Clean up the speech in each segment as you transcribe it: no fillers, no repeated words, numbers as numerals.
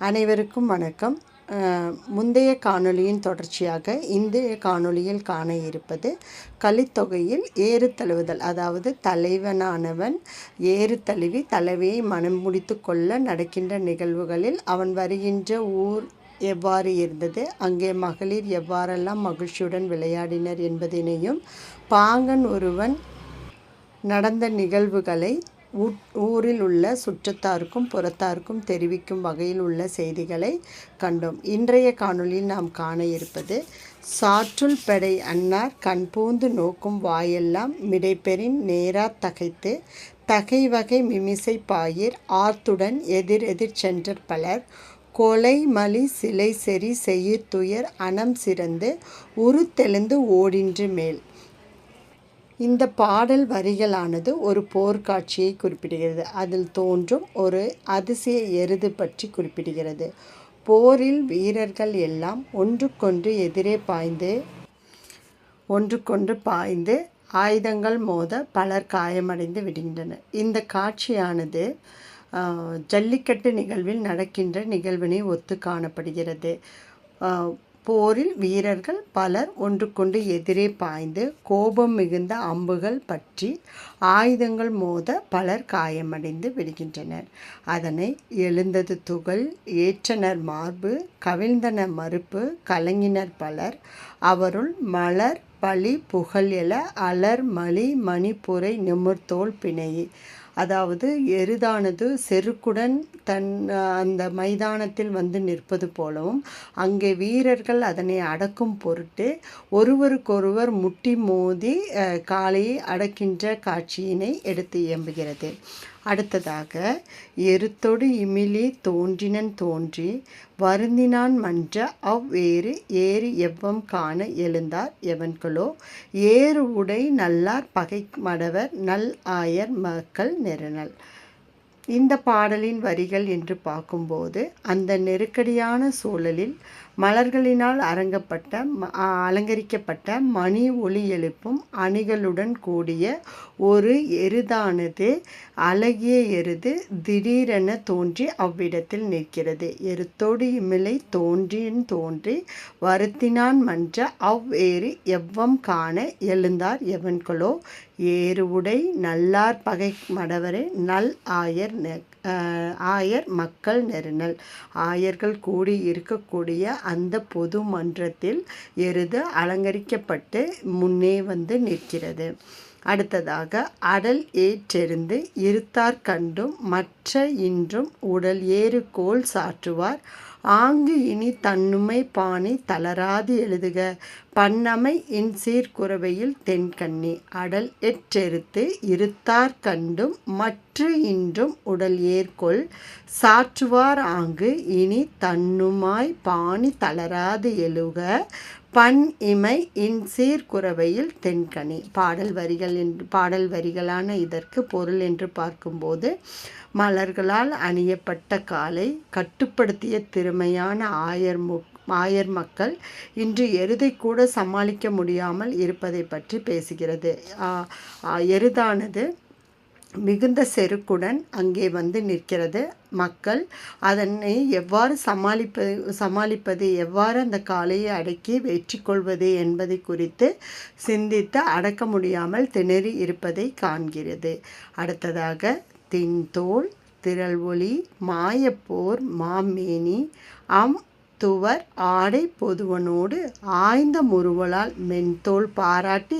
அனைவருக்கும் வணக்கம். முந்தைய காணொளியின் தொடர்ச்சியாக இன்றைய காணொளியில் காண இருப்பது கலித்தொகையில் ஏறு தழுவுதல். அதாவது தலைவனானவன் ஏறு தழுவி தலைவியை மனம் முடித்து கொள்ள நடக்கின்ற நிகழ்வுகளில் அவன் வருகின்ற ஊர் எவ்வாறு இருந்தது, அங்கே மகளிர் எவ்வாறெல்லாம் மகிழ்ச்சியுடன் விளையாடினர் என்பதனையும், பாங்கன் ஒருவன் நடந்த நிகழ்வுகளை ஊரில் உள்ள சுற்றத்தாருக்கும் புறத்தாருக்கும் தெரிவிக்கும் வகையில் உள்ள செய்திகளை கண்டோம். இன்றைய காணொளியில் நாம் காண இருப்பது சாற்றுள் பெடை அன்னார் கண்பூந்து நோக்கும் வாயெல்லாம் மிடைப்பெறின் நேரா தகைத்து தகைவகை மிமிசை பாயிர் ஆர்த்துடன் எதிர் எதிர் சென்றற் பலர் கொலை மலி சிலை செறி செயிர் துயர் அனம் சிறந்து உரு தெளிந்து ஓடின்று மேல். இந்த பாடல் வரிகளானது ஒரு போர்க்காட்சியை குறிப்பிடுகிறது. அதில் தோன்றும் ஒரு அதிசய எருது பற்றி குறிப்பிடுகிறது. போரில் வீரர்கள் எல்லாம் ஒன்றுக்கொன்று எதிரே பாய்ந்து ஆயுதங்கள் மோத பலர் காயமடைந்து விடுகின்றனர். இந்த காட்சியானது ஜல்லிக்கட்டு நிகழ்வில் நடக்கின்ற நிகழ்வினை ஒத்து காணப்படுகிறது. போரில் வீரர்கள் பலர் ஒன்றுக்கொண்டு எதிரே பாய்ந்து கோபம் மிகுந்த அம்புகள் பற்றி ஆயுதங்கள் மோத பலர் காயமடைந்து விடுகின்றனர். அதனை எழுந்தது துகள், ஏற்றனர் மார்பு, கவிழ்ந்தன மறுப்பு, கலங்கினர் பலர். அவருள் மலர் பழி புகழ் எழ அலர் மலி மணிப்புரை நிமிர்தோல் பிணையே. அதாவது எருதானது செருக்குடன் அந்த மைதானத்தில் வந்து நிற்பது போலவும், அங்கே வீரர்கள் அதனை அடக்கும் பொருட்டு ஒருவருக்கொருவர் முட்டி மோதி காளையை அடக்கின்ற காட்சியினை எடுத்து இயம்புகிறது. அடுத்ததாக எருத்தொடு இமிலி தோன்றினன் தோன்றி வருந்தினான் மன்ற அவ்வேறு ஏறு எவ்வம் காண எழுந்தார் எவன்களோ ஏறு உடை நல்லார் பகை மடவர் நல் ஆயர் மக்கள் நெருநல். இந்த பாடலின் வரிகள் என்று பார்க்கும்போது, அந்த நெருக்கடியான சூழலில் மலர்களினால் அலங்கரிக்கப்பட்ட மணி ஒளி எழுப்பும் அணிகளுடன் கூடிய ஒரு எருதானது, அழகிய எருது திடீரென தோன்றி அவ்விடத்தில் நிற்கிறது. எருத்தோடு இமிலை தோன்றி வருத்தினான் மன்ற அவ்வேறு எவ்வம் காண எழுந்தார் எவன்களோ ஏறு உடை நல்லார் பகை மடவரே நல் ஆயர் மக்கள் நெருநல். ஆயர்கள் கூடி இருக்கக்கூடிய அந்த பொது மன்றத்தில் எருது அலங்கரிக்கப்பட்டு முன்னே வந்து நிற்கிறது. அடுத்ததாக அடல் ஏற்றெருந்து இருத்தார் கண்டும் மற்ற இன்றும் உடல் ஏறு கோல் சாற்றுவார் ஆங்கு இனி தன்னுமை பாணி தளராது எழுதுக பன்னமை இன்சீர் குரவையில் தென்கண்ணி. அடல் எற்றெருத்து இருத்தார் கண்டும் மற்ற இன்றும் உடல் ஏர்கொள் சாற்றுவார் ஆங்கு இனி தன்னுமாய் பாணி தளராது எழுக பண் இமை இன்சீர் குரவையில் தென்கனி. பாடல் வரிகளான இதற்கு பொருள் என்று பார்க்கும்போது, மலர்களால் அணியப்பட்ட காலை கட்டுப்படுத்திய திறமையான ஆயர் மக்கள் இன்று எருதை கூட சமாளிக்க முடியாமல் இருப்பதை பற்றி பேசுகிறது. எருதானது மிகுந்த செருக்குடன் அங்கே வந்து நிற்கிறது. மக்கள் அதனை எவ்வாறு சமாளிப்பது, எவ்வாறு அந்த காளையை அடக்கி வெற்றி கொள்வது என்பதை குறித்து சிந்தித்து அடக்க முடியாமல் திணறி இருப்பதை காண்கிறது. அடுத்ததாக தின்தோல் திரள் ஒளி மாயப்போர் மாமேனி அம் துவர் ஆடை பொதுவனோடு ஆய்ந்த முறுவலால் மென்தோல் பாராட்டி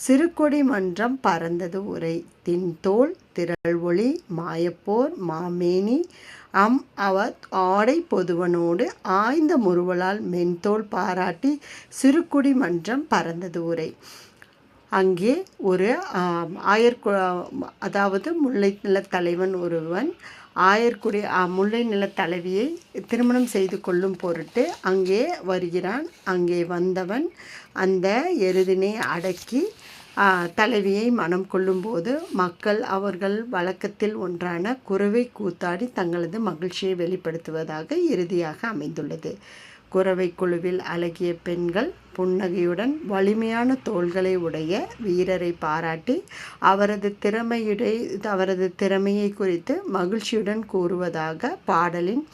சிறுகொடி மன்றம் பறந்தது உரை. தின்தோல் திரள் ஒளி மாயப்போர் மாமேனி அம் அவர் ஆடை பொதுவனோடு ஆய்ந்த முறுவலால் மென்தோல் பாராட்டி சிறுகுடி மன்றம் பறந்தது உரை. அங்கே ஒரு அதாவது முல்லை நிலத் தலைவன் ஒருவன் முல்லை நிலத் தலைவியை திருமணம் செய்து கொள்ளும் பொருட்டு அங்கே வருகிறான். அங்கே வந்தவன் அந்த எருதினை அடக்கி தலைவியை மனம் கொள்ளும்போது மக்கள் அவர்கள் வழக்கத்தில் ஒன்றான குரவை கூத்தாடி தங்களது மகிழ்ச்சியை வெளிப்படுத்துவதாக இறுதியாக அமைந்துள்ளது. குரவை குழுவில் அழகிய பெண்கள் புன்னகையுடன் வலிமையான தோள்களை உடைய வீரரை பாராட்டி அவரது திறமையை குறித்து மகிழ்ச்சியுடன் கூறுவதாக பாடலின்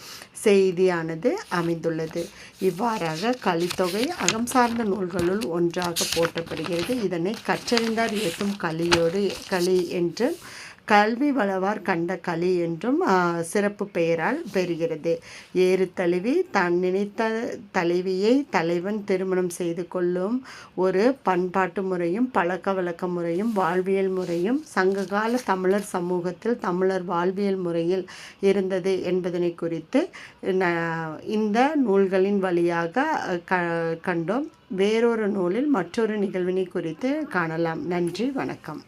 செய்தியானது அமைந்துள்ளது. இவ்வாறாக கலித்தொகை அகம் சார்ந்த நூல்களுள் ஒன்றாக போற்றப்படுகிறது. இதனை கற்றறிந்தார் ஏற்றும் களி என்றும் கல்வி வளவார் கண்ட களி என்றும் சிறப்பு பெயரால் பெறுகிறது. ஏறு தழுவி தான் நினைத்த தலைவியை தலைவன் திருமணம் செய்து கொள்ளும் ஒரு பண்பாட்டு முறையும் பழக்க வழக்க முறையும் வாழ்வியல் முறையும் சங்ககால தமிழர் சமூகத்தில் தமிழர் வாழ்வியல் முறையில் இருந்தது என்பதனை குறித்து இந்த நூல்களின் வழியாக கண்டோம். வேறொரு நூலில் மற்றொரு நிகழ்வினை குறித்து காணலாம். நன்றி, வணக்கம்.